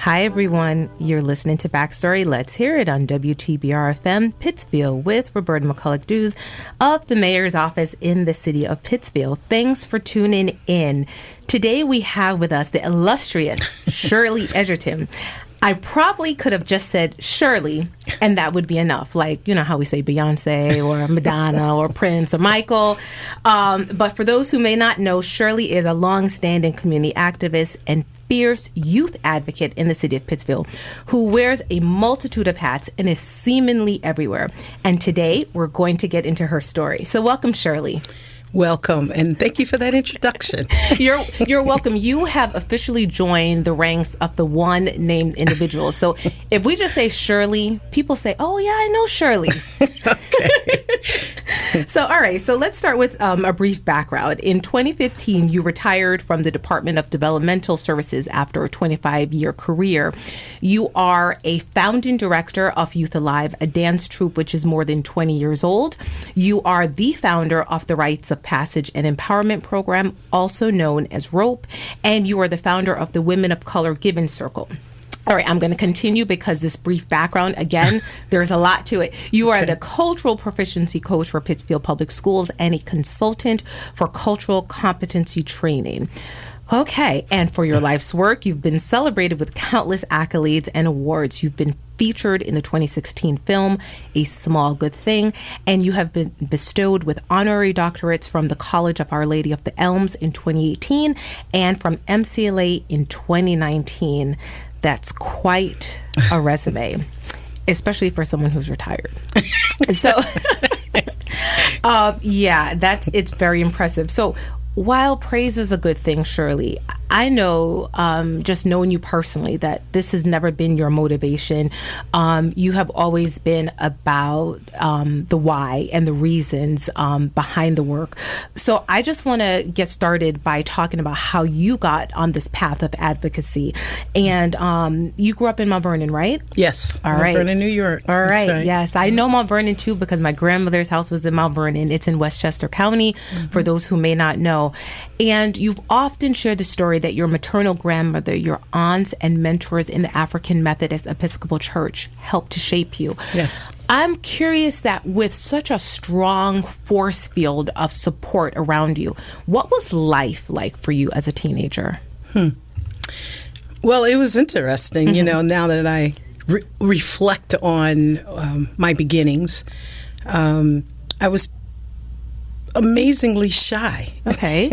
Hi, everyone. You're listening to Backstory. Let's hear it on WTBR-FM, Pittsfield, with Roberta McCulloch-Dews of the Mayor's Office in the city of Pittsfield. Thanks for tuning in. Today, we have with us the illustrious Shirley Edgerton. I probably could have just said Shirley, and that would be enough. Like, you know how we say Beyonce or Madonna or Prince or Michael. But for those who may not know, Shirley is a long-standing community activist and fierce youth advocate in the city of Pittsfield who wears a multitude of hats and is seemingly everywhere. And today, we're going to get into her story. So welcome, Shirley. Welcome, and thank you for that introduction. You're welcome. You have officially joined the ranks of the one named individual. So if we just say Shirley, people say, oh, yeah, I know Shirley. So, all right. So let's start with a brief background. In 2015, you retired from the Department of Developmental Services after a 25-year career. You are a founding director of Youth Alive, a dance troupe which is more than 20 years old. You are the founder of the Rites of Passage and Empowerment Program, also known as ROPE, and you are the founder of the Women of Color Giving Circle. All right, I'm going to continue because this brief background, again, there's a lot to it. You are the cultural proficiency coach for Pittsfield Public Schools and a consultant for cultural competency training. Okay, and for your life's work, you've been celebrated with countless accolades and awards. You've been featured in the 2016 film, A Small Good Thing, and you have been bestowed with honorary doctorates from the College of Our Lady of the Elms in 2018 and from MCLA in 2019. That's quite a resume, especially for someone who's retired. So, it's very impressive. So, while praise is a good thing, Shirley, I know, just knowing you personally, that this has never been your motivation. You have always been about the why and the reasons behind the work. So I just want to get started by talking about how you got on this path of advocacy. And you grew up in Mount Vernon, right? Yes. All Mount right. Vernon, New York. All right. Right. Yes. I know Mount Vernon, too, because my grandmother's house was in Mount Vernon. It's in Westchester County, for those who may not know. And you've often shared the story that your maternal grandmother, your aunts and mentors in the African Methodist Episcopal Church helped to shape you. Yes. I'm curious that with such a strong force field of support around you, what was life like for you as a teenager? Well, it was interesting, now that I reflect on my beginnings. I was amazingly shy. Okay.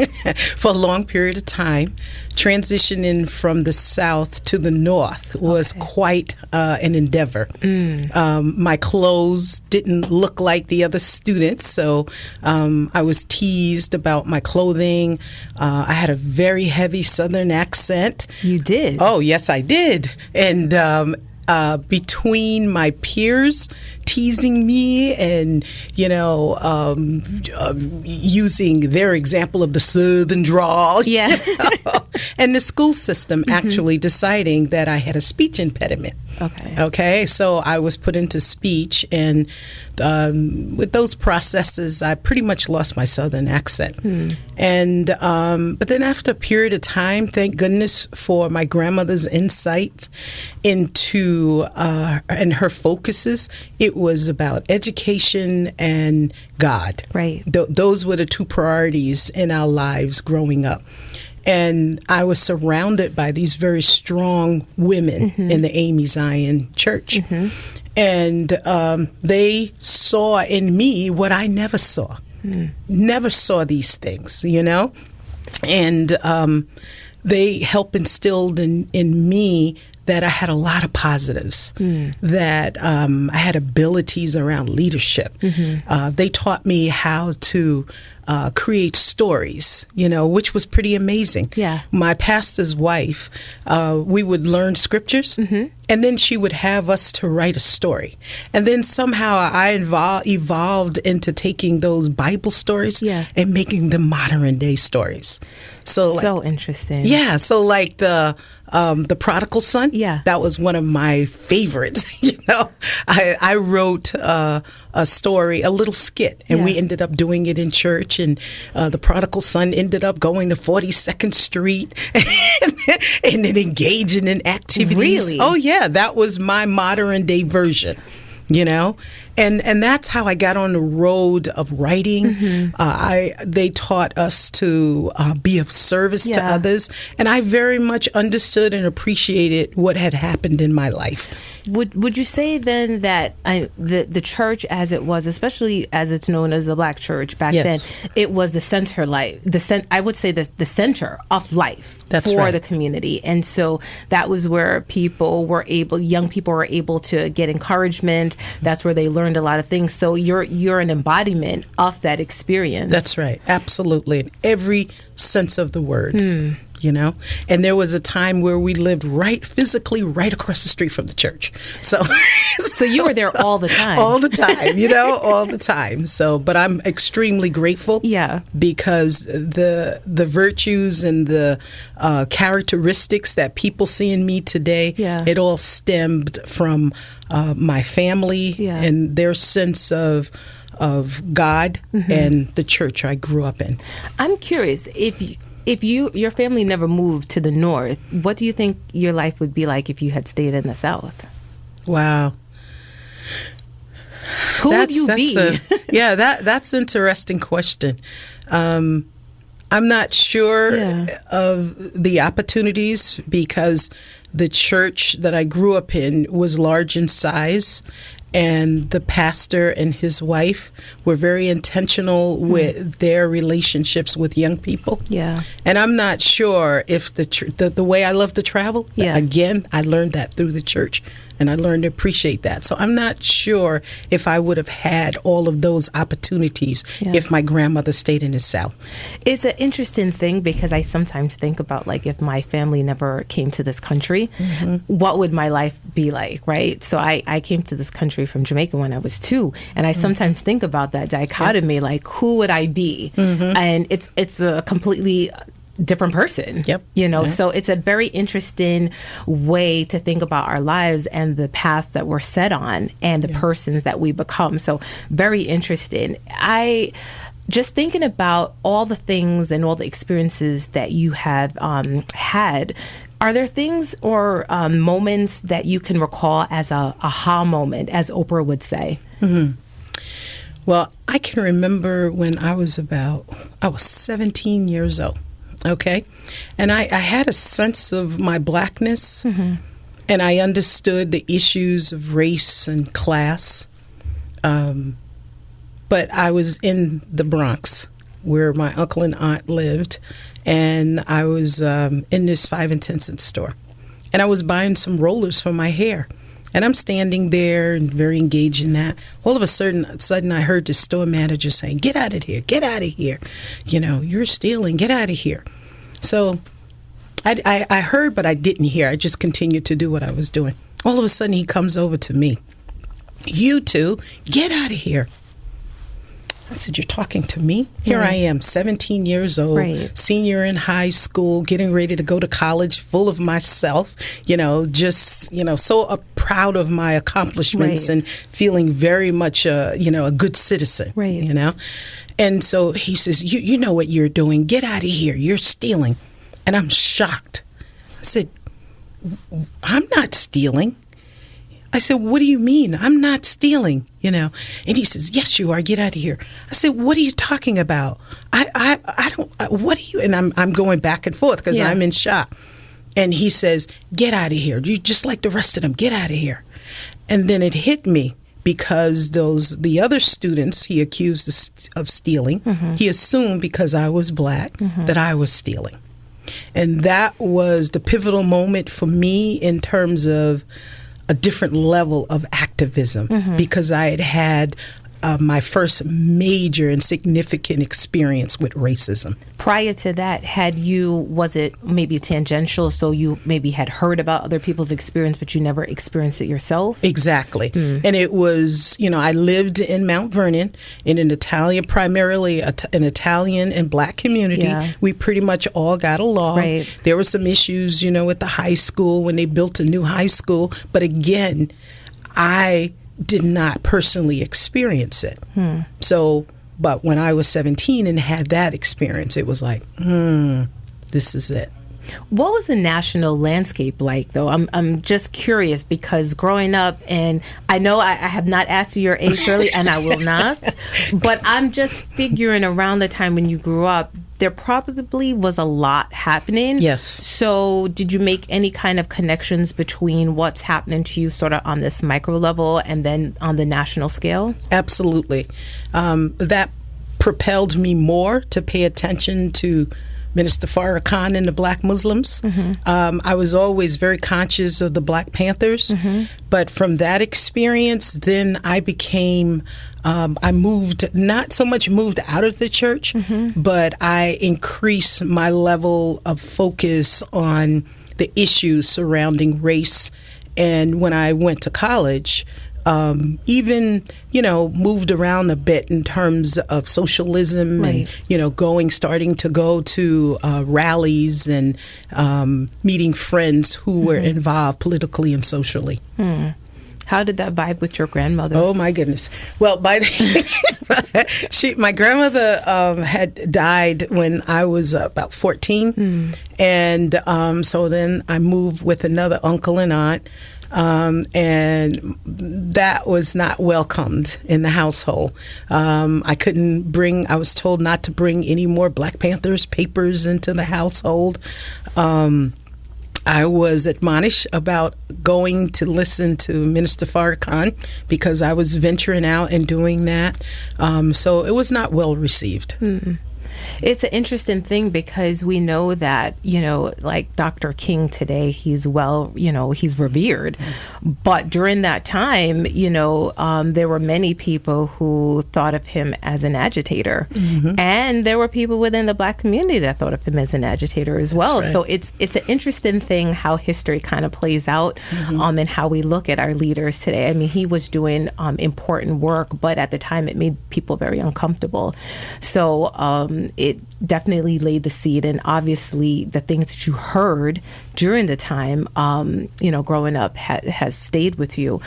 For a long period of time. Transitioning from the South to the North was quite an endeavor. My clothes didn't look like the other students, so I was teased about my clothing. I had a very heavy Southern accent. You did? Oh, yes, I did. And between my peers teasing me and, using their example of the Southern drawl. Yeah. And the school system actually deciding that I had a speech impediment. Okay. So I was put into speech, and with those processes, I pretty much lost my Southern accent. And but then after a period of time, thank goodness for my grandmother's insight into and her focuses. It was about education and God. Right. Those were the two priorities in our lives growing up. And I was surrounded by these very strong women in the Amy Zion Church. And they saw in me what I never saw. Never saw these things, And they helped instilled in me that I had a lot of positives, that I had abilities around leadership. They taught me how to create stories, which was pretty amazing. Yeah. My pastor's wife, we would learn scriptures, and then she would have us to write a story. And then somehow I evolved into taking those Bible stories and making them modern day stories. So interesting. Yeah. So like the prodigal son. Yeah. That was one of my favorites. I wrote a story, a little skit, and we ended up doing it in church. And the prodigal son ended up going to 42nd Street and then engaging in activities. Really? Oh, yeah. That was my modern day version. And that's how I got on the road of writing. They taught us to be of service to others, and I very much understood and appreciated what had happened in my life. Would you say then that the church as it was, especially as it's known as the Black church back then, it was the center I would say the center of life for the community, and so that was where young people were able to get encouragement. That's where they learned a lot of things. So you're an embodiment of that experience. That's right, absolutely, in every sense of the word. And there was a time where we lived physically right across the street from the church. So you were there all the time. All the time, all the time. So, but I'm extremely grateful. Because the virtues and the characteristics that people see in me today, it all stemmed from my family and their sense of God and the church I grew up in. I'm curious, if your family never moved to the north, what do you think your life would be like if you had stayed in the South? Wow. Who would you be? That's an interesting question. I'm not sure of the opportunities because the church that I grew up in was large in size. And the pastor and his wife were very intentional with their relationships with young people. And I'm not sure if the way I love to travel, again, I learned that through the church. And I learned to appreciate that. So I'm not sure if I would have had all of those opportunities if my grandmother stayed in the South. It's an interesting thing because I sometimes think about, like, if my family never came to this country, what would my life be like, right? So I came to this country from Jamaica when I was 2. And I sometimes think about that dichotomy, like, who would I be? And it's a completely different person, so it's a very interesting way to think about our lives and the path that we're set on and the persons that we become. So very interesting. I just thinking about all the things and all the experiences that you have had. Are there things or moments that you can recall as a aha moment, as Oprah would say? Well, I can remember when I was 17 years old. Okay. And I had a sense of my Blackness, and I understood the issues of race and class. But I was in the Bronx where my uncle and aunt lived, and I was in this 5 and 10 cent store. And I was buying some rollers for my hair. And I'm standing there and very engaged in that. All of a sudden I heard the store manager saying, "Get out of here, get out of here. You're stealing, get out of here." So I heard, but I didn't hear. I just continued to do what I was doing. All of a sudden he comes over to me. "You two, get out of here." I said, "You're talking to me?" Here I am, 17 years old, senior in high school, getting ready to go to college, full of myself, so proud of my accomplishments and feeling very much, a good citizen, And so he says, you know what you're doing. Get out of here. You're stealing. And I'm shocked. I said, "I'm not stealing." I said, "What do you mean? I'm not stealing, And he says, "Yes, you are. Get out of here." I said, "What are you talking about? I don't, what are you?" And I'm going back and forth because I'm in shock. And he says, "Get out of here. You just like the rest of them. Get out of here." And then it hit me because the other students he accused of stealing, he assumed because I was Black that I was stealing. And that was the pivotal moment for me in terms of a different level of activism because I had my first major and significant experience with racism. Prior to that, was it maybe tangential, so you maybe had heard about other people's experience, but you never experienced it yourself? Exactly. And it was, I lived in Mount Vernon in primarily an Italian and Black community. We pretty much all got along. There were some issues, at the high school when they built a new high school. But again, I did not personally experience it. So, but when I was 17 and had that experience, it was like, this is it. What was the national landscape like, though? I'm just curious because growing up, and I know I have not asked you your age, Shirley, and I will not, but I'm just figuring around the time when you grew up, there probably was a lot happening. Yes. So did you make any kind of connections between what's happening to you sort of on this micro level and then on the national scale? Absolutely. That propelled me more to pay attention to Minister Farrakhan and the Black Muslims. I was always very conscious of the Black Panthers, but from that experience, then I became, I not so much moved out of the church, but I increased my level of focus on the issues surrounding race. And when I went to college, even, moved around a bit in terms of socialism and, starting to go to rallies and meeting friends who were involved politically and socially. How did that vibe with your grandmother? Oh, my goodness. Well, my grandmother had died when I was about 14. And so then I moved with another uncle and aunt. And that was not welcomed in the household. I was told not to bring any more Black Panthers papers into the household. I was admonished about going to listen to Minister Farrakhan because I was venturing out and doing that. So it was not well received. It's an interesting thing because we know that, like Dr. King today, he's he's revered. But during that time, there were many people who thought of him as an agitator. And there were people within the Black community that thought of him as an agitator as well. Right. So it's an interesting thing how history kind of plays out and how we look at our leaders today. I mean, he was doing important work, but at the time it made people very uncomfortable. So it definitely laid the seed, and obviously the things that you heard during the time, growing up has stayed with you.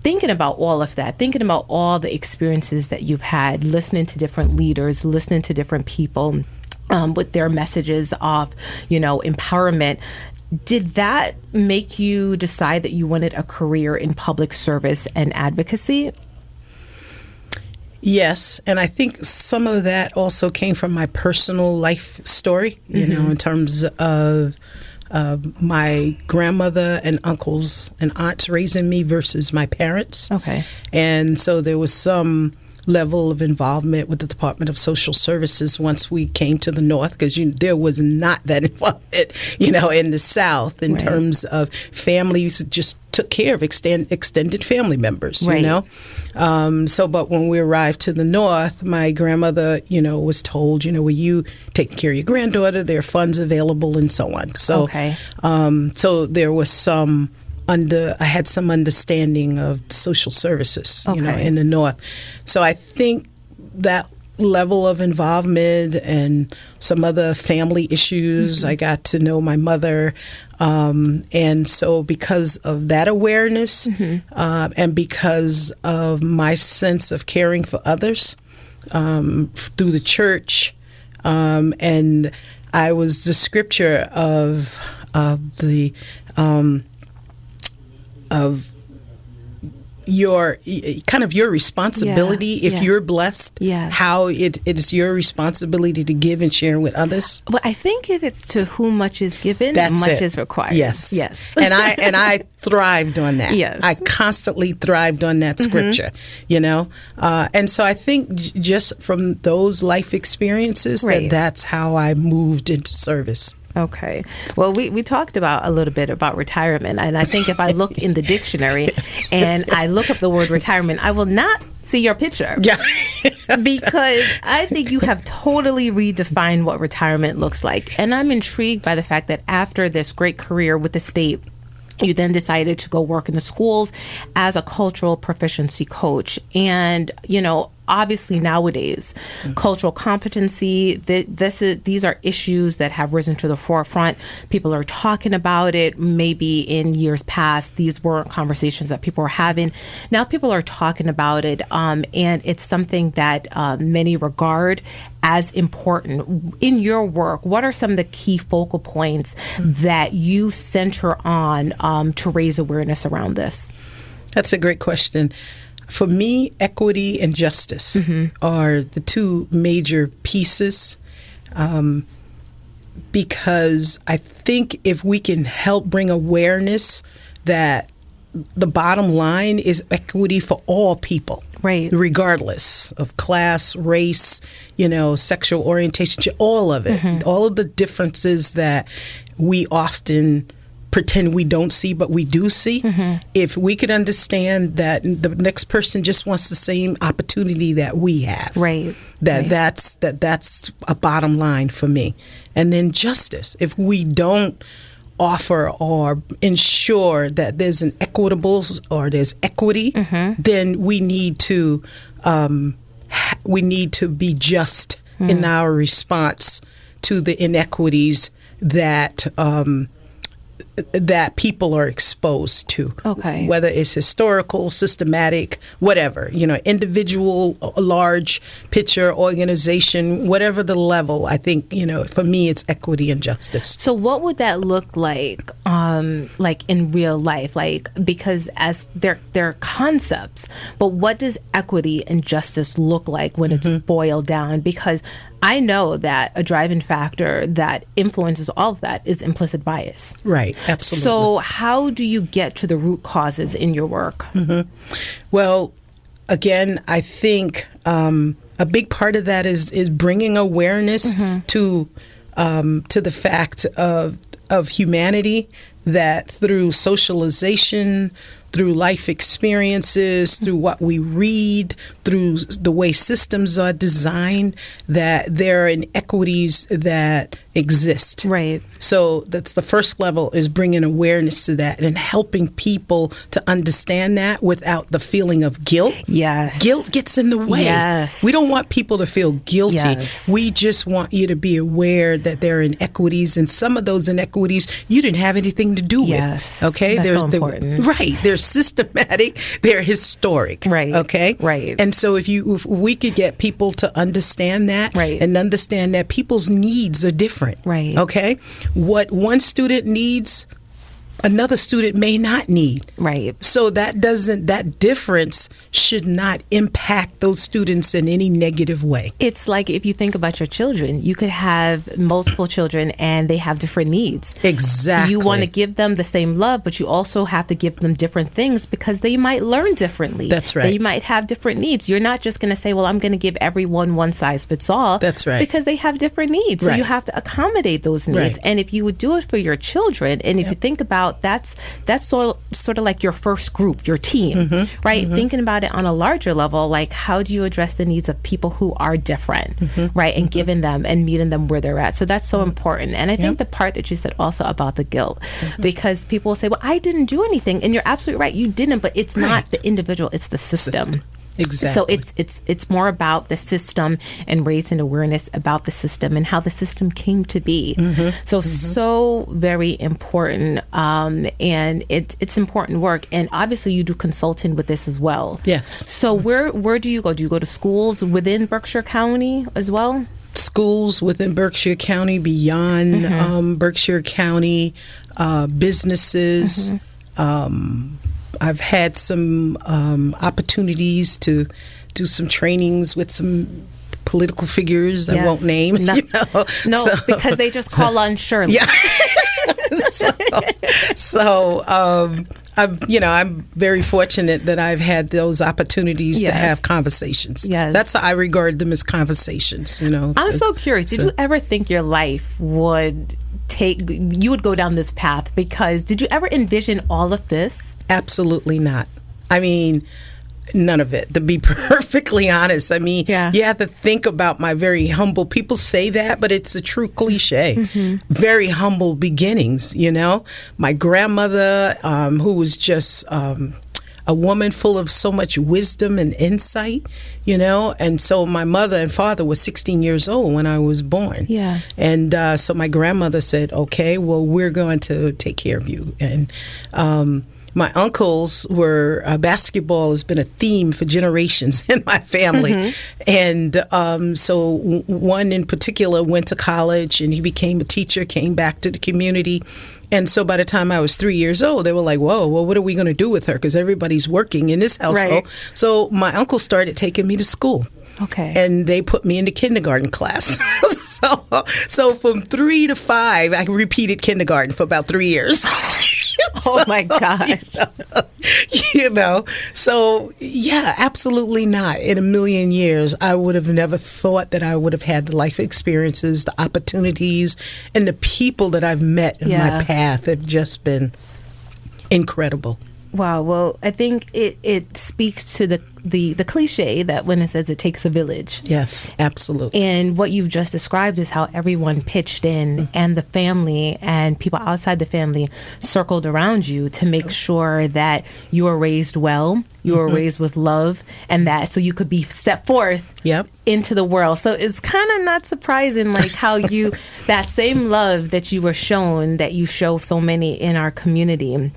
Thinking about all of that, thinking about all the experiences that you've had, listening to different leaders, listening to different people with their messages of, empowerment. Did that make you decide that you wanted a career in public service and advocacy? Yes, and I think some of that also came from my personal life story, in terms of my grandmother and uncles and aunts raising me versus my parents. Okay. And so there was some level of involvement with the Department of Social Services once we came to the North, because there was not that involvement, in the South in terms of families just took care of extended family members, but when we arrived to the North, my grandmother, was told, were you taking care of your granddaughter? There are funds available and so on. So, so there was I had some understanding of social services, in the North. So I think that level of involvement and some other family issues, I got to know my mother. And so because of that awareness and because of my sense of caring for others through the church, and I was the scripture of your responsibility if you're blessed, how it is your responsibility to give and share with others. Well, I think it's to whom much is given, much is required. Yes. and I thrived on that. Yes. I constantly thrived on that scripture, and so I think just from those life experiences that's how I moved into service. Okay. Well, we talked about a little bit about retirement, and I think if I look in the dictionary and I look up the word retirement, I will not see your picture. Yeah. Because I think you have totally redefined what retirement looks like. And I'm intrigued by the fact that after this great career with the state, you then decided to go work in the schools as a cultural proficiency coach. And, obviously nowadays, cultural competency, these are issues that have risen to the forefront. People are talking about it. Maybe in years past, these weren't conversations that people were having. Now people are talking about it, and it's something that many regard as important. In your work, what are some of the key focal points that you center on to raise awareness around this? That's a great question. For me, equity and justice are the two major pieces, because I think if we can help bring awareness that the bottom line is equity for all people, right, regardless of class, race, sexual orientation, all of it, all of the differences that we often pretend we don't see, but we do see. If we could understand that the next person just wants the same opportunity that we have, right, that's a bottom line for me. And then justice. If we don't offer or ensure that there's an equitable or there's equity, then we need to be just in our response to the inequities that people are exposed to. Okay. Whether it's historical, systematic, whatever, individual, large picture, organization, whatever the level, I think, for me, it's equity and justice. So what would that look like in real life? Because as they're concepts, but what does equity and justice look like when it's boiled down? Because I know that a driving factor that influences all of that is implicit bias. Right, absolutely. So how do you get to the root causes in your work? Well, again, I think a big part of that is bringing awareness to the fact of humanity, that through socialization, through life experiences, through what we read, through the way systems are designed, that there are inequities that exist. Right. So that's the first level, is bringing awareness to that and helping people to understand that without the feeling of guilt. Yes. Guilt gets in the way. Yes. We don't want people to feel guilty. Yes. We just want you to be aware that there are inequities, and some of those inequities you didn't have anything to do yes. with. Okay. That's so important. Right. They're systematic. They're historic. Right. Okay. Right. And so if we could get people to understand that, right, and understand that people's needs are different. Right. Okay. What one student needs, another student may not need. Right. So that difference should not impact those students in any negative way. It's like if you think about your children, you could have multiple children and they have different needs. Exactly. You want to give them the same love, but you also have to give them different things because they might learn differently. That's right. They might have different needs. You're not just going to say, well, I'm going to give everyone one size fits all. That's right. Because they have different needs. So right. you have to accommodate those needs. Right. And if you would do it for your children, and if you think about that's sort of like your first group, your team, right? Thinking about it on a larger level, like how do you address the needs of people who are different, right? And giving them and meeting them where they're at. So that's so important. And I think the part that you said also about the guilt, because people will say, well, I didn't do anything. And you're absolutely right. You didn't, but it's not the individual, it's the system. Exactly. So it's more about the system and raising awareness about the system and how the system came to be. So very important, and it's important work. And obviously, you do consulting with this as well. Yes. So where do you go? Do you go to schools within Berkshire County as well? Schools within Berkshire County, beyond Berkshire County, businesses. I've had some opportunities to do some trainings with some political figures I won't name. Because they just call on Shirley. Yeah. I'm very fortunate that I've had those opportunities to have conversations. Yes. That's how I regard them, as conversations. I'm so curious. Did you ever think your life would go down this path? Because did you ever envision all of this? Absolutely not. I mean, none of it, to be perfectly honest. I mean, you have to think about my very humble, people say that, but it's a true cliche. Very humble beginnings, My grandmother, who was just a a woman full of so much wisdom and insight, And so my mother and father were 16 years old when I was born. Yeah. And so my grandmother said, okay, well, we're going to take care of you. And my uncles were, basketball has been a theme for generations in my family. And so one in particular went to college and he became a teacher, came back to the community. And so by the time I was 3 years old, they were like, whoa, well, what are we going to do with her? Because everybody's working in this household. Right. So my uncle started taking me to school. Okay. And they put me into kindergarten class. So from 3 to 5, I repeated kindergarten for about 3 years. Oh, my God. So, yeah, absolutely not. In a million years, I would have never thought that I would have had the life experiences, the opportunities, and the people that I've met in my path have just been incredible. Wow. Well, I think it speaks to the cliche that when it says it takes a village. Yes, absolutely. And what you've just described is how everyone pitched in and the family and people outside the family circled around you to make sure that you were raised well, you were raised with love, and that so you could be set forth into the world. So it's kind of not surprising like how you, that same love that you were shown, that you show so many in our community.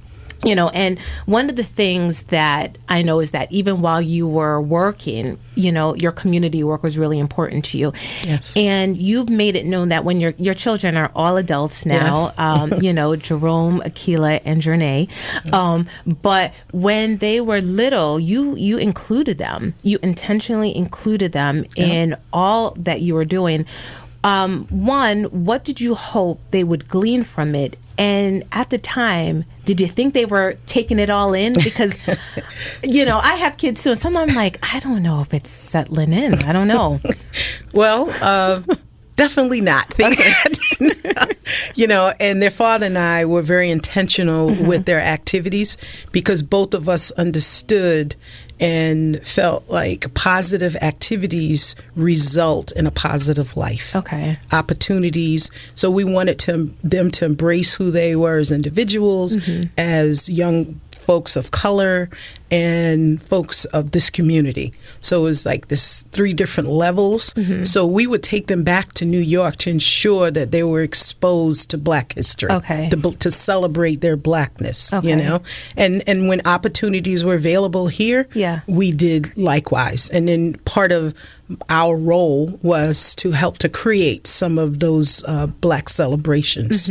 And one of the things that I know is that even while you were working, your community work was really important to you. Yes. And you've made it known that when your children are all adults now, Jerome, Akila, and Jernay, but when they were little, you included them. You intentionally included them in all that you were doing. One, what did you hope they would glean from it? And at the time, did you think they were taking it all in? Because, I have kids too, and sometimes I'm like, I don't know if it's settling in. I don't know. Well, definitely not. And their father and I were very intentional with their activities because both of us understood and felt like positive activities result in a positive life. Okay. Opportunities. So we wanted them to embrace who they were as individuals, as young folks of color, and folks of this community. So it was like this 3 different levels. So we would take them back to New York to ensure that they were exposed to Black history, to celebrate their Blackness, And when opportunities were available here, we did likewise. And then part of our role was to help to create some of those Black celebrations.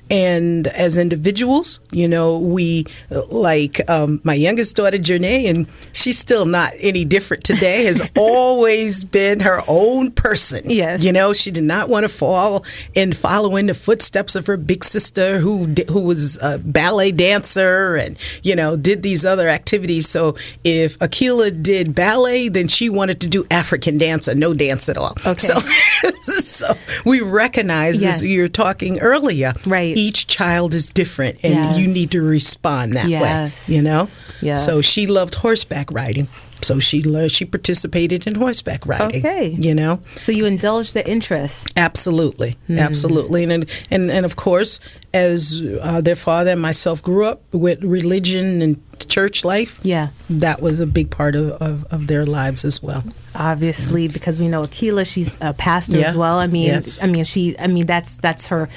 And as individuals, we like my youngest daughter, Jernay, and she's still not any different today, has always been her own person. Yes. She did not want to follow in the footsteps of her big sister who was a ballet dancer and, did these other activities. So if Akila did ballet, then she wanted to do African dance or no dance at all. Okay. So we recognize this, you were talking earlier. Right. Each child is different, and you need to respond that way. Yes. So she loved horseback riding. So she participated in horseback riding. Okay. So you indulged the interest. Absolutely. Absolutely. And of course, as their father and myself grew up with religion and church life, that was a big part of their lives as well. Obviously, because we know Akila, she's a pastor as well. That's her.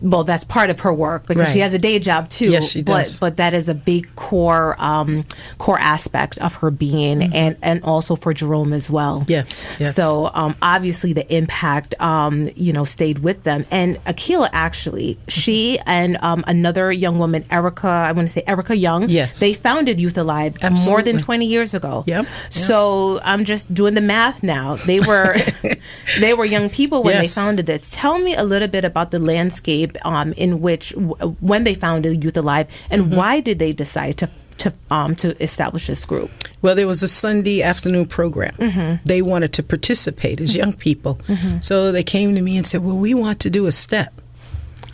Well, that's part of her work because she has a day job too. Yes, she does. But that is a big core aspect of her being, and also for Jerome as well. Yes. So obviously the impact stayed with them. And Akila actually, she and another young woman, Erica Young. Yes. They founded Youth Alive more than 20 years ago. Yep. So I'm just doing the math now. They were young people when they founded this. Tell me a little bit about the landscape in which when they founded Youth Alive, and why did they decide to establish this group? Well, there was a Sunday afternoon program. They wanted to participate as young people. So they came to me and said, well, we want to do a step.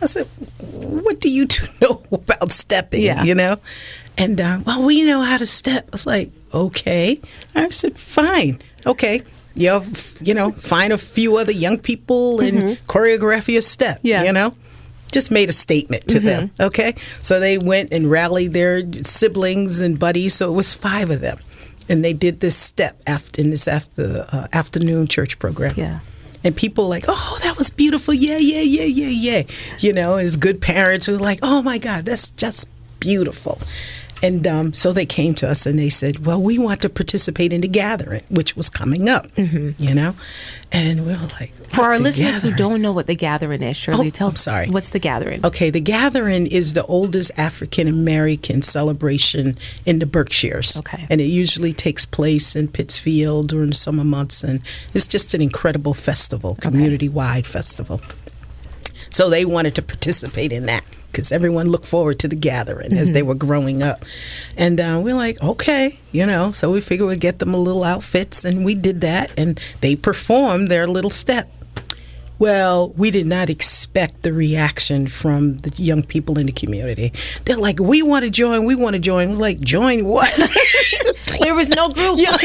I said, what do you two know about stepping, And, well, we know how to step. I was like, okay. I said, fine. Okay. Find a few other young people and choreograph your step, just made a statement to them. Okay, so they went and rallied their siblings and buddies. So it was 5 of them, and they did this step afternoon church program. Yeah. And people like, oh, that was beautiful. Yeah. You know, as good parents who were like, oh my God, that's just beautiful. And so they came to us and they said, well, we want to participate in the gathering, which was coming up, you know? And we were like, for our listeners who don't know what the gathering is, Shirley, I'm sorry. What's the gathering? Okay, the gathering is the oldest African American celebration in the Berkshires. Okay. And it usually takes place in Pittsfield during the summer months. And it's just an incredible festival, community-wide festival. So they wanted to participate in that because everyone looked forward to the gathering as they were growing up. And we're like, okay, you know, so we figured we'd get them a little outfits, and we did that, and they performed their little step. Well, we did not expect the reaction from the young people in the community. They're like, we want to join. We're like, join what? There was no group. Yeah.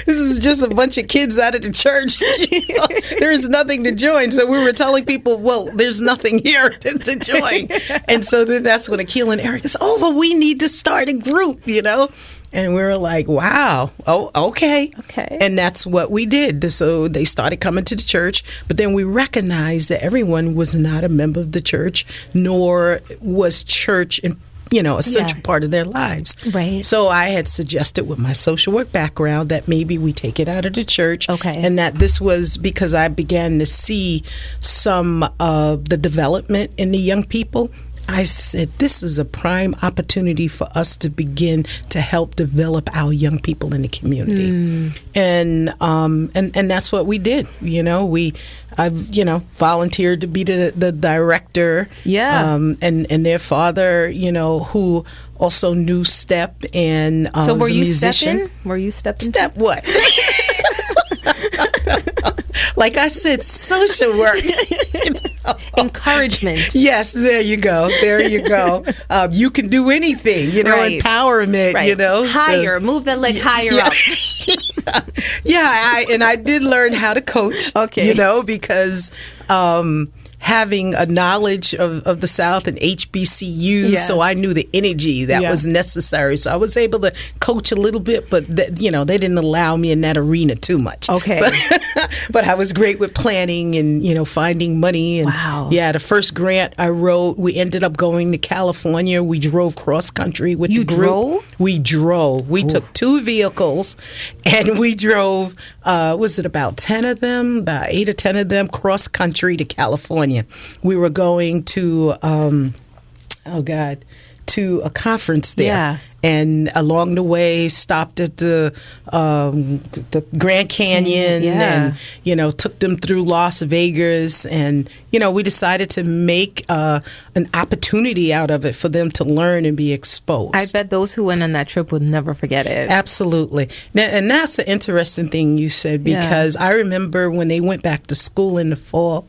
This is just a bunch of kids out of the church. You know, there's nothing to join. So we were telling people, well, there's nothing here to join. And so then that's when Akil and Eric said, oh, well, we need to start a group, you know. And we were like, wow, oh, okay. And that's what we did. So they started coming to the church, but then we recognized that everyone was not a member of the church, nor was church a central part of their lives. Right. So I had suggested with my social work background that maybe we take it out of the church. Okay. And that this was because I began to see some of the development in the young people. I said, this is a prime opportunity for us to begin to help develop our young people in the community. And that's what we did. You know, I've volunteered to be the director. Yeah. And their father, you know, who also knew step and so was a musician. Stepping? Were you stepping? Step what? Like I said, social work. Encouragement. Yes, there you go. You can do anything, you know, right. Empowerment, you know. Higher, move that leg higher up. I did learn how to coach, you know, because having a knowledge of the South and HBCU, so I knew the energy that was necessary. So I was able to coach a little bit, but they didn't allow me in that arena too much. Okay. But I was great with planning and, you know, finding money. And the first grant I wrote, we ended up going to California. We drove cross country with the group. Drove? We drove. We took 2 vehicles and we drove, was it about 10 of them, about 8 or 10 of them cross country to California. We were going to, to a conference there. Yeah. And along the way, stopped at the Grand Canyon and, you know, took them through Las Vegas. And, you know, we decided to make an opportunity out of it for them to learn and be exposed. I bet those who went on that trip would never forget it. Absolutely. And that's an interesting thing you said, because I remember when they went back to school in the fall,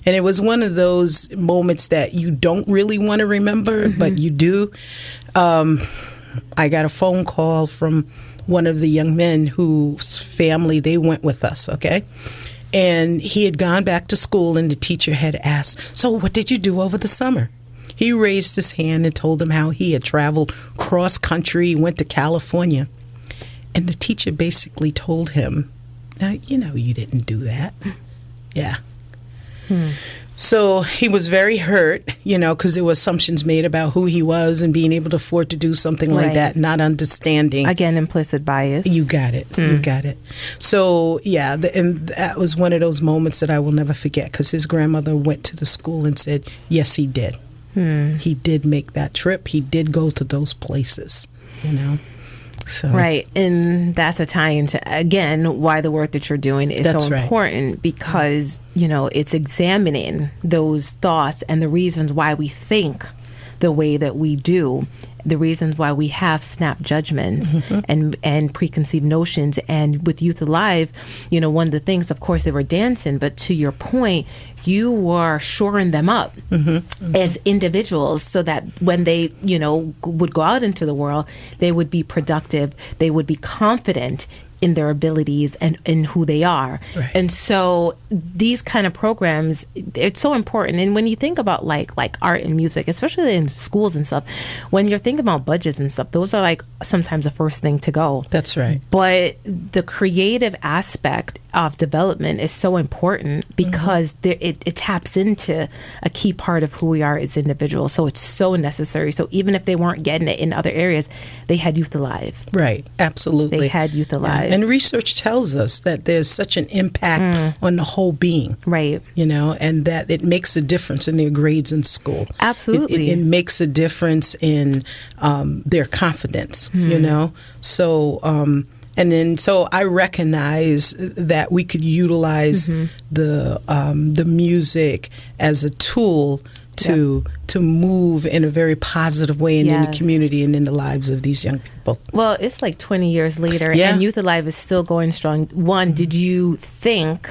and it was one of those moments that you don't really want to remember, but you do. I got a phone call from one of the young men whose family, they went with us, okay? And he had gone back to school, and the teacher had asked, so what did you do over the summer? He raised his hand and told them how he had traveled cross country, went to California. And the teacher basically told him, now, you know, you didn't do that. Yeah. So he was very hurt, you know, because there were assumptions made about who he was and being able to afford to do something like that, not understanding. Again, implicit bias. You got it. You got it. So, and that was one of those moments that I will never forget, because his grandmother went to the school and said, yes, he did. He did make that trip. He did go to those places, you know. So. Right. And that's a tie into, again, why the work that you're doing is so important, because, you know, it's examining those thoughts and the reasons why we think the way that we do, the reasons why we have snap judgments and preconceived notions. And with Youth Alive, you know, one of the things, of course, they were dancing, but to your point, you were shoring them up as individuals so that when they, you know, would go out into the world, they would be productive, they would be confident in their abilities and in who they are. Right. And so these kind of programs, it's so important. And when you think about like art and music, especially in schools and stuff, when you're thinking about budgets and stuff, those are like sometimes the first thing to go. That's right. But the creative aspect of development is so important because it taps into a key part of who we are as individuals. So it's so necessary. So even if they weren't getting it in other areas, they had Youth Alive. Right. Absolutely. They had Youth Alive. And research tells us that there's such an impact on the whole being. Right. You know, and that it makes a difference in their grades in school. Absolutely. It makes a difference in their confidence, you know. So, so I recognize that we could utilize the music as a tool to move in a very positive way and in the community and in the lives of these young people. Well, it's like 20 years later and Youth Alive is still going strong. One, did you think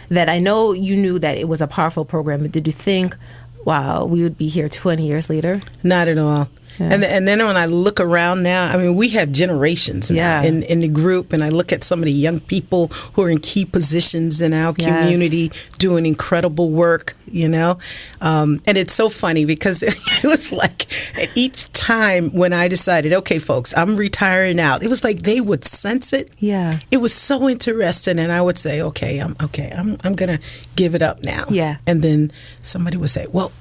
that, I know you knew that it was a powerful program, but did you think, wow, we would be here 20 years later? Not at all. Yeah. And then when I look around now, I mean, we have generations now in the group, and I look at some of the young people who are in key positions in our community doing incredible work, you know. And it's so funny because it was like each time when I decided, okay, folks, I'm retiring out, it was like they would sense it. Yeah. It was so interesting, and I would say, I'm going to give it up now. Yeah. And then somebody would say, well,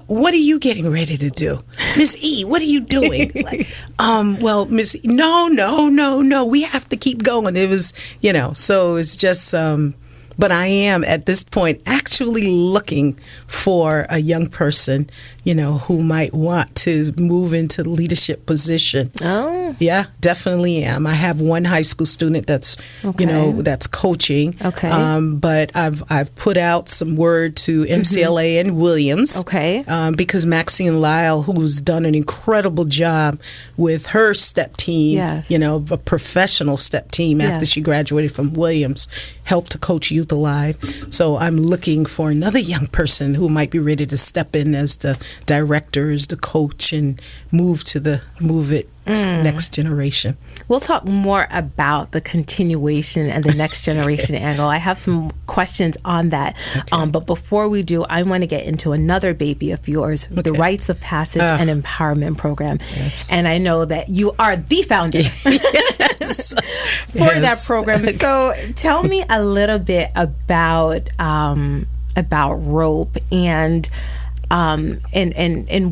what are you getting ready to do? Miss E, what are you doing? It's like, well, Miss E, no, we have to keep going. It was, you know, so it's just, but I am at this point actually looking for a young person, you know, who might want to move into leadership position. Oh. Yeah, definitely am. I have one high school student that's, you know, that's coaching. Okay. But I've put out some word to MCLA and Williams. Okay. Because Maxine Lyle, who's done an incredible job with her step team, you know, a professional step team after she graduated from Williams, helped to coach Youth Alive. So I'm looking for another young person who might be ready to step in as the director, as the coach, and move it to the next generation. We'll talk more about the continuation and the next generation angle. I have some questions on that. Okay. But before we do, I want to get into another baby of yours, the Rites of Passage and Empowerment Program. Yes. And I know that you are the founder for that program. So tell me a little bit about ROPE and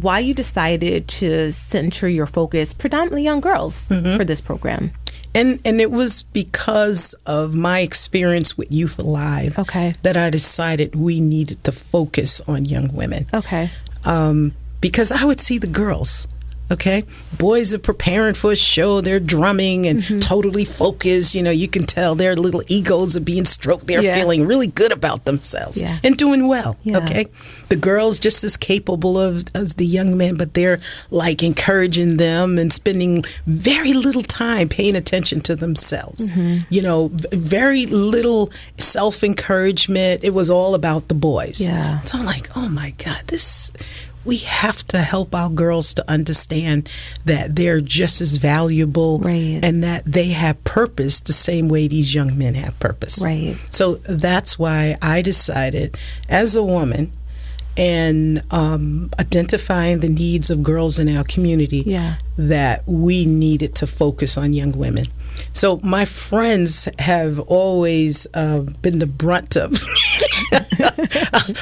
why you decided to center your focus predominantly on girls for this program. And it was because of my experience with Youth Alive that I decided we needed to focus on young women. Okay. Because I would see the girls. Okay. Boys are preparing for a show. They're drumming and totally focused. You know, you can tell their little egos are being stroked. They're feeling really good about themselves and doing well. Yeah. Okay. The girls just as capable as the young men, but they're like encouraging them and spending very little time paying attention to themselves. You know, very little self-encouragement. It was all about the boys. Yeah. So I'm like, oh my God, we have to help our girls to understand that they're just as valuable and that they have purpose the same way these young men have purpose. Right. So that's why I decided as a woman and identifying the needs of girls in our community that we needed to focus on young women. So my friends have always been the brunt of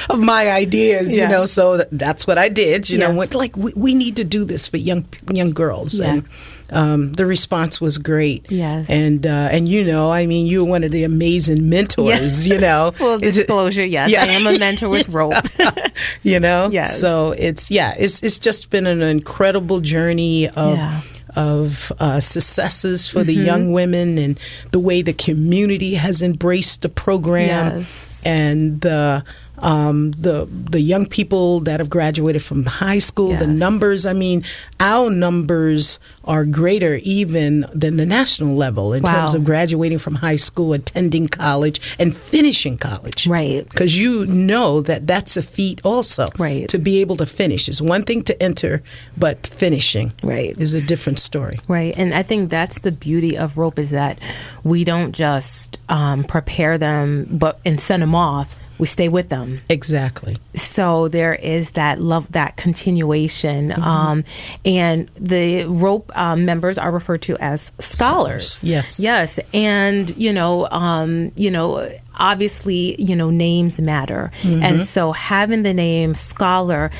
of my ideas, you know. So that's what I did. You know, went like we need to do this for young girls, and the response was great. Yes, and you know, I mean, you're one of the amazing mentors. You know, full disclosure, I am a mentor with ROPE. You know, so it's just been an incredible journey of successes for the young women and the way the community has embraced the program and the the young people that have graduated from high school, Yes. the numbers. I mean, our numbers are greater even than the national level in Wow. terms of graduating from high school, attending college, and finishing college. Right. Because you know that that's a feat also. Right. To be able to finish. It's one thing to enter, but finishing Right. is a different story. Right. And I think that's the beauty of rope, is that we don't just prepare them and send them off. We stay with them. Exactly. So there is that love, that continuation. And the rope members are referred to as scholars. Yes. Yes. And, obviously, names matter. And so having the name scholar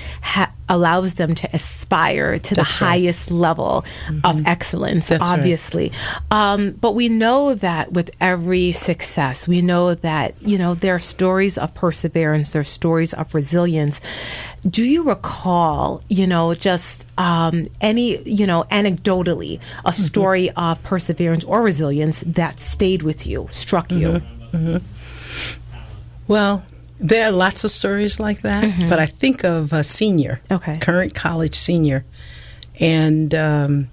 allows them to aspire to That's the right. highest level of excellence, That's right. obviously. But we know that with every success, we know that, there are stories of perseverance, there are stories of resilience. Do you recall, just any, anecdotally, a story of perseverance or resilience that stayed with you, struck you? Well, there are lots of stories like that, but I think of a senior, current college senior, and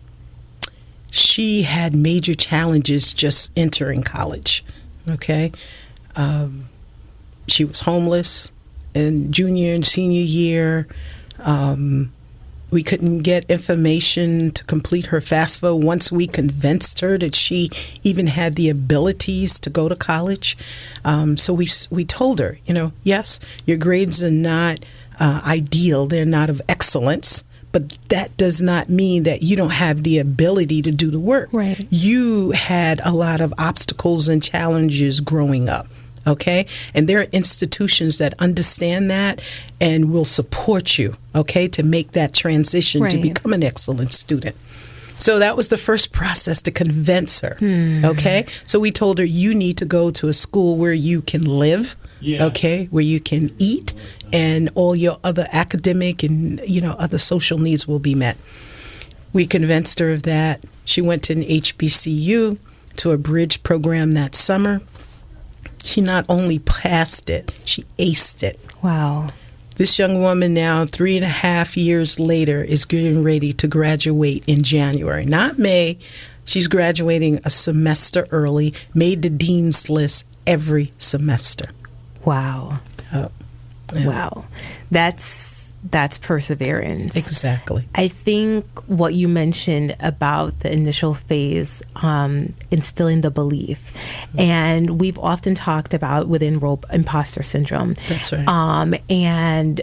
she had major challenges just entering college, she was homeless in junior and senior year. We couldn't get information to complete her FAFSA once we convinced her that she even had the abilities to go to college. So we told her, yes, your grades are not ideal. They're not of excellence. But that does not mean that you don't have the ability to do the work. Right. You had a lot of obstacles and challenges growing up. Okay. And there are institutions that understand that and will support you, to make that transition to become an excellent student. So that was the first process to convince her. Okay. So we told her, you need to go to a school where you can live, where you can eat, and all your other academic and, other social needs will be met. We convinced her of that. She went to an HBCU, to a bridge program that summer. She not only passed it, she aced it. Wow. This young woman now, 3.5 years later, is getting ready to graduate in January, not May. She's graduating a semester early, made the dean's list every semester. Wow. Wow. That's perseverance. Exactly. I think what you mentioned about the initial phase, instilling the belief, and we've often talked about within rope imposter syndrome. That's right. And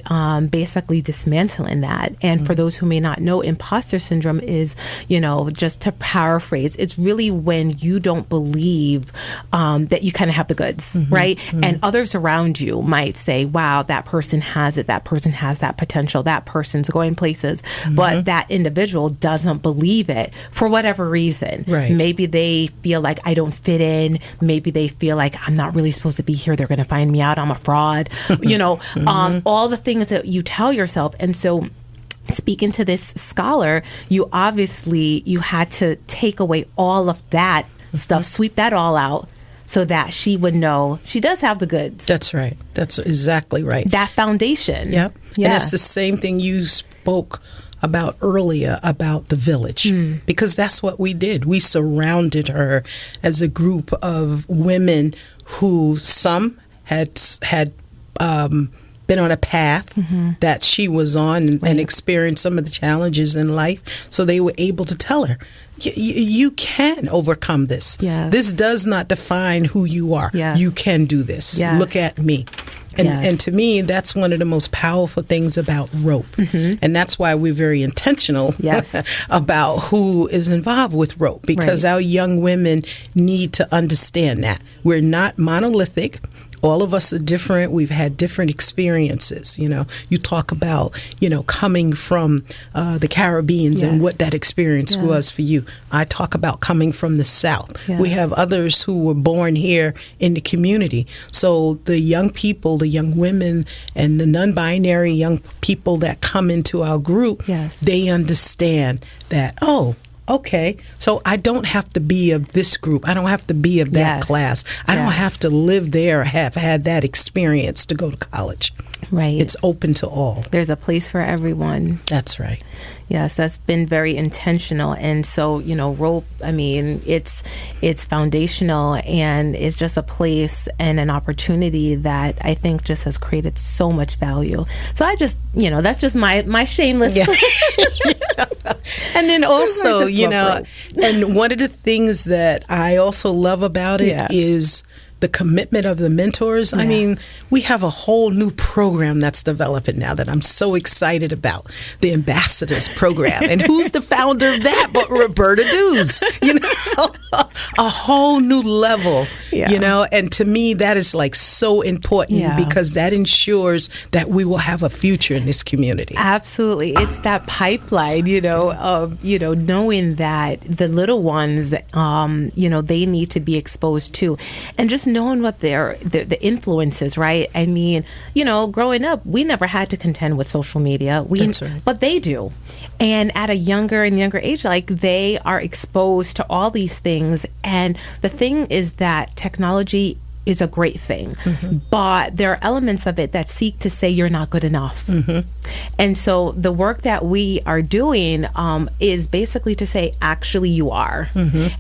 basically dismantling that. And for those who may not know, imposter syndrome is, just to paraphrase, it's really when you don't believe that you kind of have the goods, right? And others around you might say, wow, that person has it, that person has that potential, that person's going places, but that individual doesn't believe it for whatever reason. Right. Maybe they feel like I don't fit in. Maybe they feel like I'm not really supposed to be here. They're going to find me out. I'm a fraud. All the things that you tell yourself. And so speaking to this scholar, you had to take away all of that stuff, sweep that all out, so that she would know she does have the goods. That's right. That's exactly right. That foundation. Yep. Yeah. And it's the same thing you spoke about earlier about the village, because that's what we did. We surrounded her as a group of women who some had been on a path that she was on and experienced some of the challenges in life. So they were able to tell her, you can overcome this. Yes. This does not define who you are. Yes. You can do this. Yes. Look at me. And to me, that's one of the most powerful things about rope. And that's why we're very intentional about who is involved with rope, because our young women need to understand that. We're not monolithic. All of us are different. We've had different experiences. You talk about, coming from the Caribbean and what that experience was for you. I talk about coming from the South. Yes. We have others who were born here in the community. So the young people, the young women, and the non-binary young people that come into our group, they understand that, okay, so I don't have to be of this group. I don't have to be of that class. I don't have to live there or have had that experience to go to college. Right. It's open to all. There's a place for everyone. That's right. Yes, that's been very intentional. And so, rope, it's foundational, and it's just a place and an opportunity that I think just has created so much value. So I just, that's just my shameless. Yeah. And then also, and one of the things that I also love about it is the commitment of the mentors. Yeah. I mean, we have a whole new program that's developing now that I'm so excited about, the Ambassadors Program. And who's the founder of that but Roberta Dews? A whole new level, and to me that is like so important because that ensures that we will have a future in this community. Absolutely. It's that pipeline, of, knowing that the little ones, they need to be exposed to, and just knowing what the influences, right? I mean, growing up, we never had to contend with social media. That's right. But they do. And at a younger and younger age, like, they are exposed to all these things. And the thing is that technology is a great thing, but there are elements of it that seek to say you're not good enough. And so the work that we are doing is basically to say, actually, you are.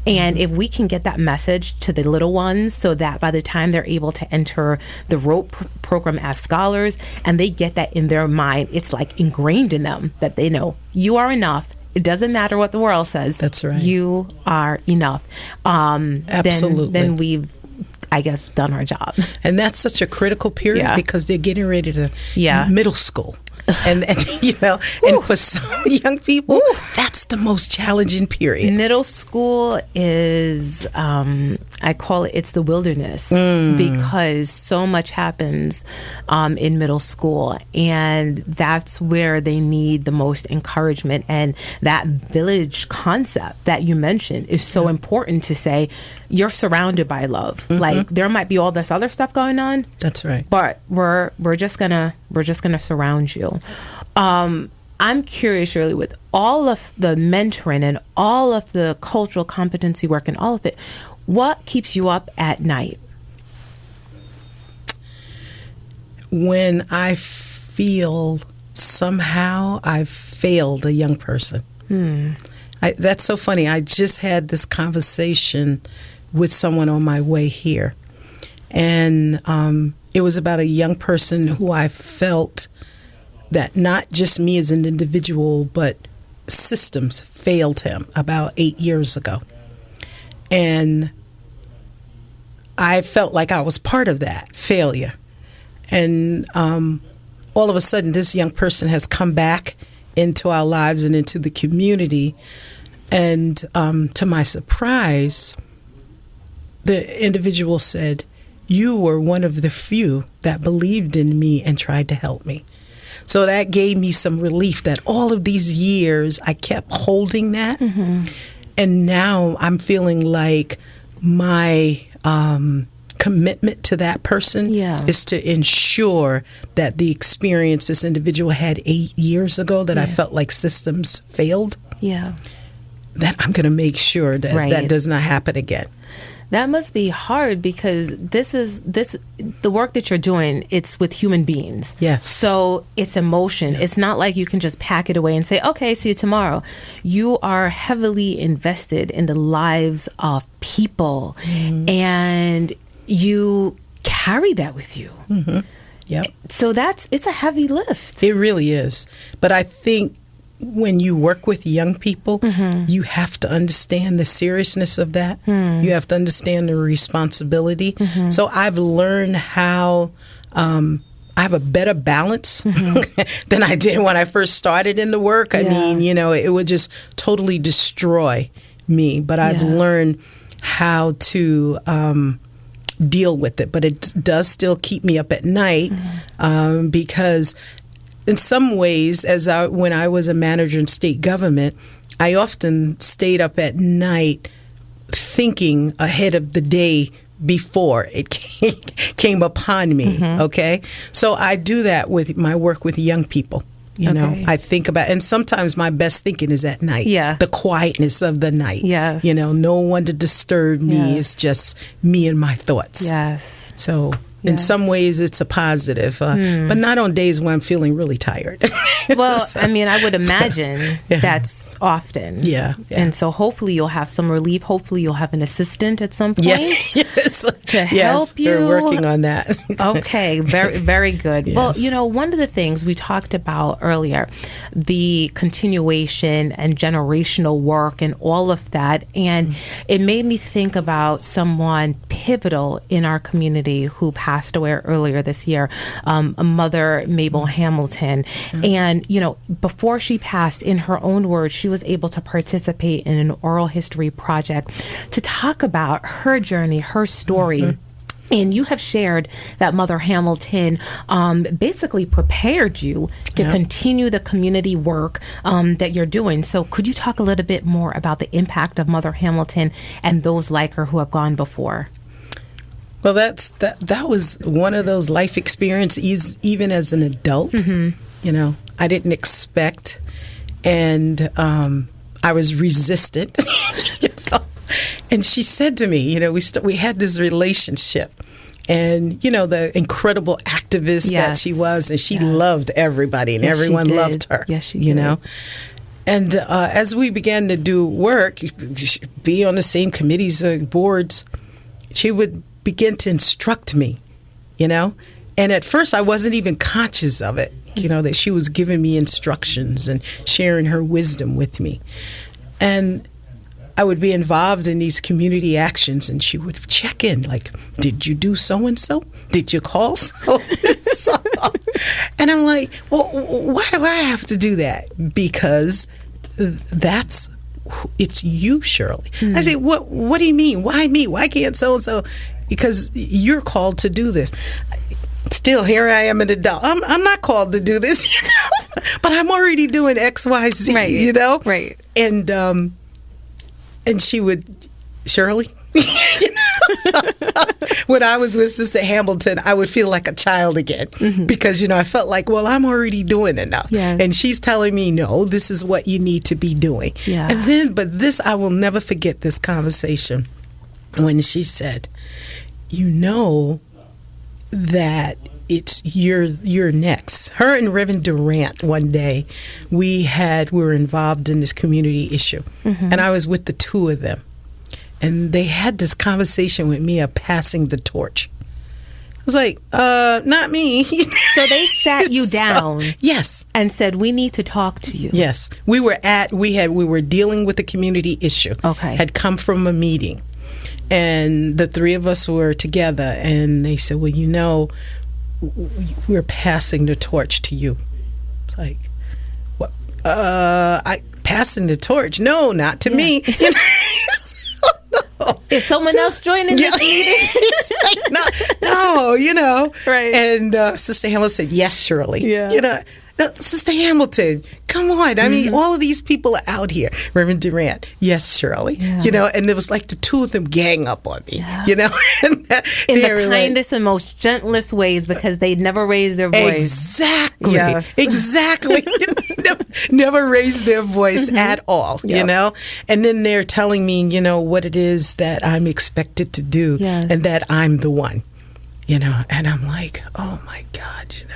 And if we can get that message to the little ones so that by the time they're able to enter the rope program as scholars, and they get that in their mind, it's like ingrained in them that they know you are enough. It doesn't matter what the world says. That's right. You are enough. Absolutely. Then we've, I guess, done our job. And that's such a critical period because they're getting ready to middle school. And for some young people, that's the most challenging period. Middle school is, I call it's the wilderness, because so much happens in middle school, and that's where they need the most encouragement. And that village concept that you mentioned is so important to say, you're surrounded by love. Like, there might be all this other stuff going on. That's right. But we're just gonna surround you. I'm curious, Shirley, with all of the mentoring and all of the cultural competency work and all of it, what keeps you up at night? When I feel somehow I've failed a young person. That's so funny. I just had this conversation with someone on my way here. And it was about a young person who I felt that not just me as an individual, but systems failed him about 8 years ago. And I felt like I was part of that failure. And all of a sudden, this young person has come back into our lives and into the community. And to my surprise, the individual said, "You were one of the few that believed in me and tried to help me." So that gave me some relief that all of these years I kept holding that. And now I'm feeling like my commitment to that person is to ensure that the experience this individual had 8 years ago that I felt like systems failed, that I'm going to make sure that that does not happen again. That must be hard, because the work that you're doing, it's with human beings. Yes. So it's emotion. It's not like you can just pack it away and say, okay, see you tomorrow. You are heavily invested in the lives of people, and you carry that with you. So it's a heavy lift. It really is. But I think when you work with young people, you have to understand the seriousness of that. You have to understand the responsibility. So I've learned how I have a better balance than I did when I first started in the work. I mean, it would just totally destroy me. But I've learned how to deal with it. But it does still keep me up at night because in some ways, when I was a manager in state government, I often stayed up at night thinking ahead of the day before it came upon me, okay? So I do that with my work with young people. You know, I think about, and sometimes my best thinking is at night. Yeah. The quietness of the night. Yes. You know, no one to disturb me. It's just me and my thoughts. Yes. So in some ways it's a positive, but not on days when I'm feeling really tired. Well, I mean, I would imagine that's often. Yeah. And so hopefully you'll have some relief. Hopefully you'll have an assistant at some point to help you. We're working on that. Okay. Very, very good. Yes. Well, you know, one of the things we talked about earlier, the continuation and generational work and all of that. And it made me think about someone pivotal in our community who passed away earlier this year, Mother Mabel Hamilton. And, you know, before she passed, in her own words, she was able to participate in an oral history project to talk about her journey, her story. And you have shared that Mother Hamilton basically prepared you to continue the community work that you're doing. So could you talk a little bit more about the impact of Mother Hamilton and those like her who have gone before? Well, that was one of those life experiences, even as an adult. You know, I didn't expect, and I was resistant. You know? And she said to me, you know, we had this relationship, and you know, the incredible activist that she was, and she loved everybody, and everyone loved her. Yes, she you did. know. And as we began to do work, be on the same committees or boards, she would begin to instruct me, you know. And at first I wasn't even conscious of it, you know, that she was giving me instructions and sharing her wisdom with me. And I would be involved in these community actions, and she would check in, like, did you do so-and-so? Did you call so-and-so? And I'm like, well, why do I have to do that? Because it's you, Shirley. I say, what do you mean? Why me? Why can't so-and-so? Because you're called to do this. Still, here I am an adult. I'm not called to do this, you know? But I'm already doing X, Y, Z, you know? Right. And she would, Shirley, you know? When I was with Sister Hamilton, I would feel like a child again because, you know, I felt like, well, I'm already doing enough. Yes. And she's telling me, no, this is what you need to be doing. Yeah. And then, but this, I will never forget this conversation when she said, you know that it's you're next. Her and Reverend Durant, one day, we were involved in this community issue, and I was with the two of them, and they had this conversation with me of passing the torch. I was like, not me. So they sat you down, yes, and said, we need to talk to you. Yes, we were dealing with a community issue. Okay, had come from a meeting. And the three of us were together, and they said, well, you know, we're passing the torch to you. It's like, what? I passing the torch? No, not to me. You know? No. Is someone else joining this meeting? Like, no, you know. Right. And Sister Hamilton said, yes, Shirley. Yeah. You know, Sister Hamilton, come on. I mean, all of these people are out here. Reverend Durant, yes, Shirley. Yeah. You know, and it was like the two of them gang up on me, you know. In the kindest and most gentlest ways, because they never raised their voice. Exactly. Yes. Exactly. Never raised their voice at all, you know. And then they're telling me, you know, what it is that I'm expected to do and that I'm the one, you know. And I'm like, oh, my God, you know.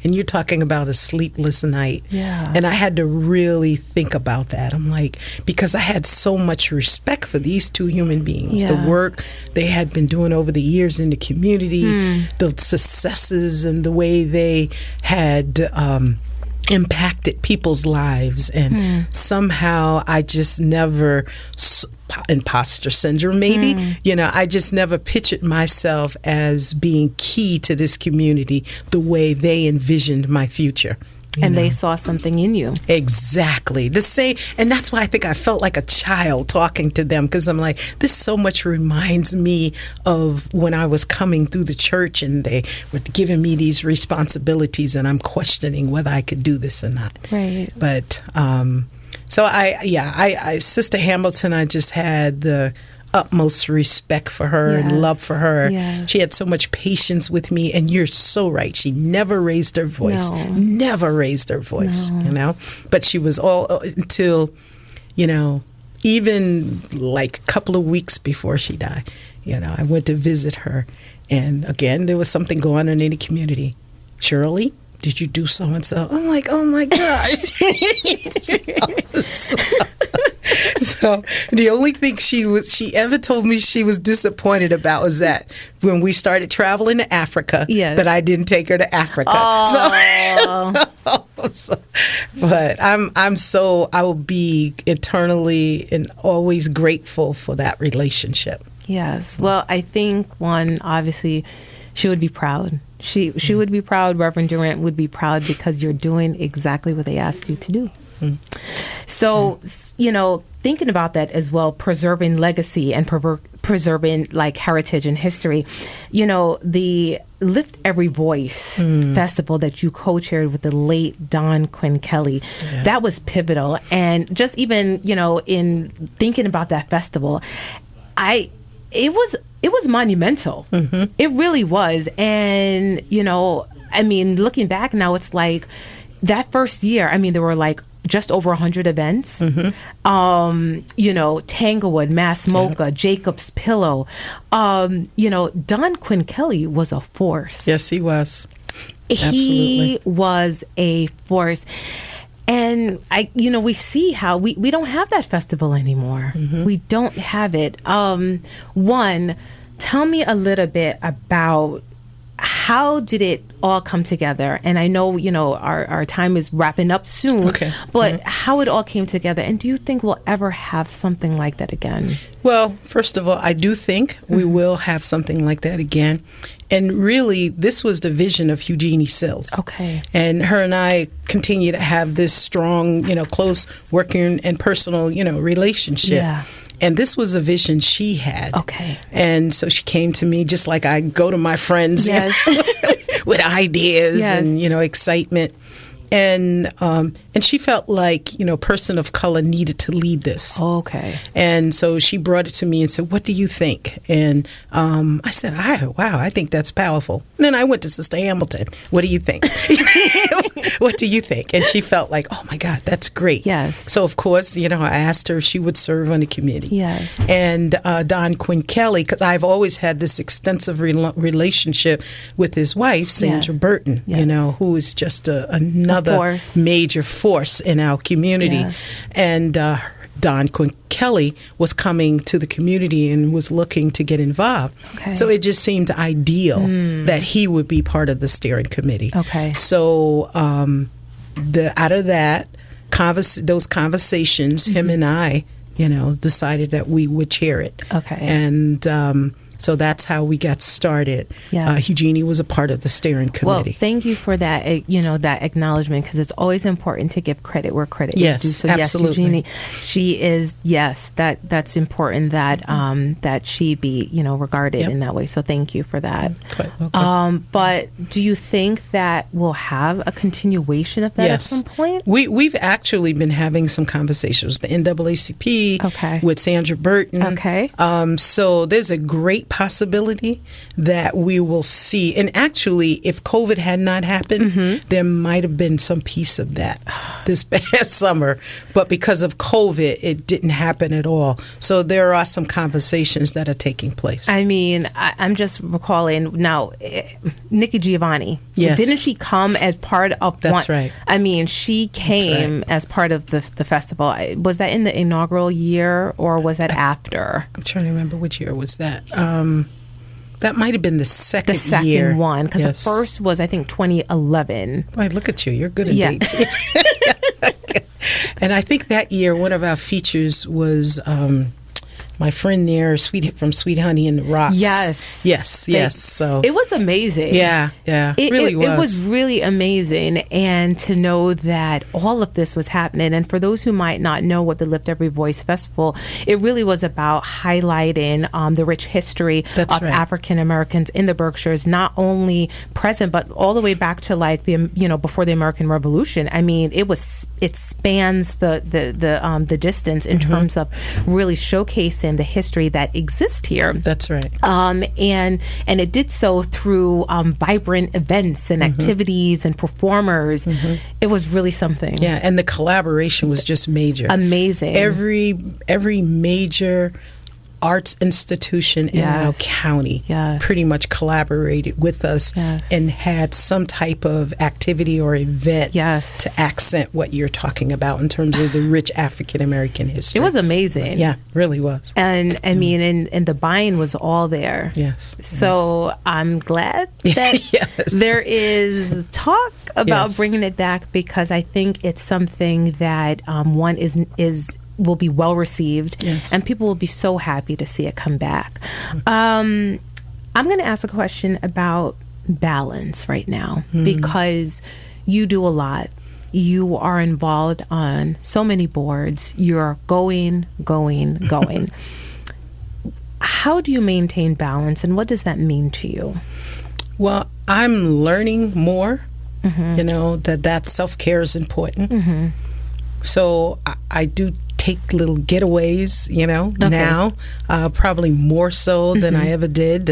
And you're talking about a sleepless night. Yeah. And I had to really think about that. I'm like, because I had so much respect for these two human beings, the work they had been doing over the years in the community, the successes and the way they had impacted people's lives. And somehow I just never... imposter syndrome, maybe. You know, I just never pictured myself as being key to this community the way they envisioned my future. And they saw something in you. Exactly. The same. And that's why I think I felt like a child talking to them, because I'm like, this so much reminds me of when I was coming through the church and they were giving me these responsibilities and I'm questioning whether I could do this or not. Right. But, so I Sister Hamilton, I just had the utmost respect for her and love for her. Yes. She had so much patience with me, and you're so right. She never raised her voice. No. Never raised her voice, No. you know. But she was all until, you know, even like a couple of weeks before she died, you know, I went to visit her. And again, there was something going on in the community. Shirley, did you do so-and-so? I'm like, oh my gosh. So the only thing she ever told me she was disappointed about was that when we started traveling to Africa, that I didn't take her to Africa. But I will be eternally and always grateful for that relationship. Yes. Well, I think obviously, she would be proud. She would be proud. Reverend Durant would be proud because you're doing exactly what they asked you to do. So, you know, thinking about that as well, preserving legacy and preserving like heritage and history, you know, the Lift Every Voice festival that you co-chaired with the late Don Quinn Kelly, that was pivotal. And just even, you know, in thinking about that festival, it was monumental. It really was. And, you know, I mean, looking back now, it's like that first year, I mean, there were like just over 100 events. You know, Tanglewood, Mass Mocha, Jacob's Pillow. You know, Don Quinn Kelly was a force. Yes, he was. He was a force. And we see how we don't have that festival anymore. We don't have it. One, tell me a little bit about how did it all come together? And I know, you know, our time is wrapping up soon, but how it all came together. And do you think we'll ever have something like that again? Well, first of all, I do think we will have something like that again. And really, this was the vision of Eugenie Sills. And her and I continue to have this strong, you know, close working and personal, you know, relationship. And this was a vision she had. And so she came to me just like I go to my friends with ideas and, you know, excitement. And she felt like, you know, a person of color needed to lead this. And so she brought it to me and said, what do you think? And I said, wow, I think that's powerful. And then I went to Sister Hamilton. What do you think? What do you think? And she felt like, oh my God, that's great. So of course, you know, I asked her if she would serve on the committee. And Don Quinn Kelly, because I've always had this extensive relationship with his wife, Sandra Burton, you know, who is just another major force in our community. And Don Quinn Kelly was coming to the community and was looking to get involved. So it just seemed ideal that he would be part of the steering committee. So out of that, those conversations, him and I, you know, decided that we would chair it. And so that's how we got started. Eugenie was a part of the steering committee. Well, thank you for that, you know, that acknowledgement, because it's always important to give credit where credit is due. So absolutely. Eugenie, she is, that's important that that she be, you know, regarded in that way. So thank you for that. But do you think that we'll have a continuation of that at some point? We've actually been having some conversations, the NAACP with Sandra Burton. So there's a great possibility that we will see. And actually, if COVID had not happened, there might have been some piece of that this past summer. But because of COVID, it didn't happen at all. So there are some conversations that are taking place. I mean, I'm just recalling now, Nikki Giovanni. Didn't she come as part of That's right. I mean, she came as part of the festival. Was that in the inaugural year or was that after? I'm trying to remember which year was that. That might have been the second year. One, because the first was, I think, 2011. Right, look at you. You're good at dates. And I think that year, one of our features was my friend there, from Sweet Honey in the Rocks. So it was amazing. It really was. It was really amazing, and to know that all of this was happening. And for those who might not know what the Lift Every Voice Festival, it really was about highlighting the rich history of African Americans in the Berkshires, not only present but all the way back to like before the American Revolution. I mean, it spans the distance in terms of really showcasing understand the history that exists here. That's right. And it did so through vibrant events and activities and performers. It was really something. Yeah, and the collaboration was just major. Amazing. Every major arts institution in our county pretty much collaborated with us and had some type of activity or event to accent what you're talking about in terms of the rich African American history. It was amazing. Yeah, really was. And I mean, and the buy-in was all there. Yes. So I'm glad that there is talk about bringing it back, because I think it's something that one will be well received, and people will be so happy to see it come back. I'm going to ask a question about balance right now, because you do a lot. You are involved on so many boards. You're going. How do you maintain balance, and what does that mean to you? Well, I'm learning more, that self-care is important. So I do take little getaways, now, probably more so than I ever did.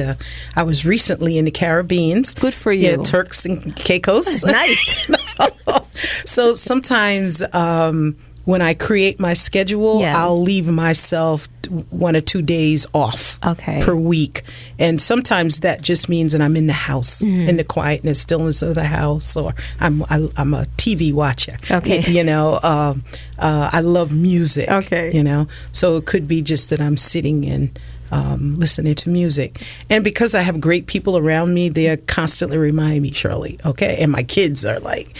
I was recently in the Caribbean. Good for you. Yeah, Turks and Caicos. Nice. So sometimes when I create my schedule, I'll leave myself 1 or 2 days off per week. And sometimes that just means that I'm in the house, in the quietness, stillness of the house, or I'm a TV watcher. I love music. So it could be just that I'm sitting and listening to music. And because I have great people around me, they are constantly reminding me, Shirley, and my kids are like,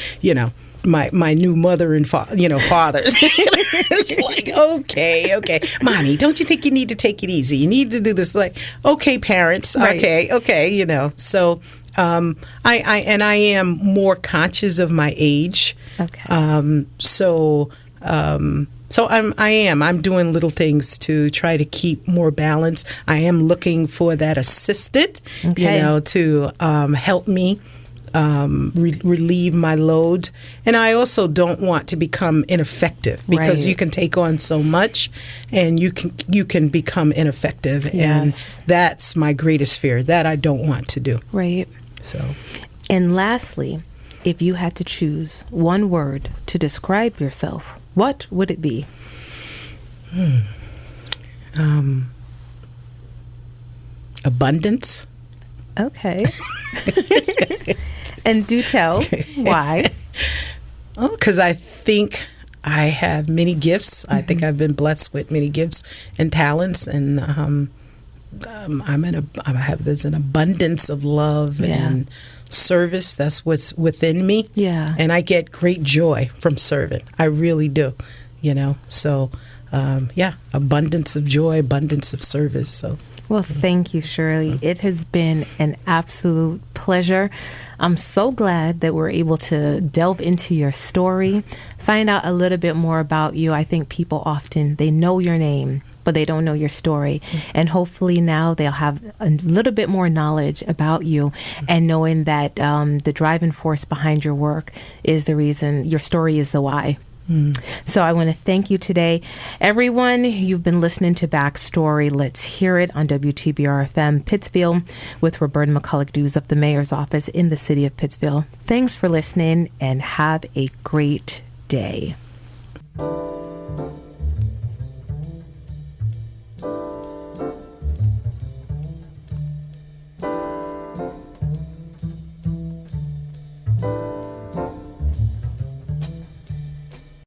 my new mother and father. It's like, okay, mommy, don't you think you need to take it easy? You need to do this. Like, okay, parents, okay, So I am more conscious of my age. I'm doing little things to try to keep more balance. I am looking for that assistant, to help me relieve my load. And I also don't want to become ineffective, because you can take on so much and you can become ineffective. And that's my greatest fear, that I don't want to do. Right. So. And lastly, if you had to choose one word to describe yourself, what would it be? Abundance. Okay. And do tell why. Because I think I have many gifts. I think I've been blessed with many gifts and talents, and there's an abundance of love and service. That's what's within me. Yeah. And I get great joy from serving. I really do. So abundance of joy, abundance of service. So. Well, thank you, Shirley. It has been an absolute pleasure. I'm so glad that we're able to delve into your story, find out a little bit more about you. I think people often, they know your name, but they don't know your story. And hopefully now they'll have a little bit more knowledge about you, and knowing that the driving force behind your work is the reason, your story is the why. So I want to thank you today. Everyone, you've been listening to Backstory. Let's hear it on WTBR-FM Pittsfield with Roberta McCulloch-Dews of the Mayor's Office in the city of Pittsfield. Thanks for listening, and have a great day.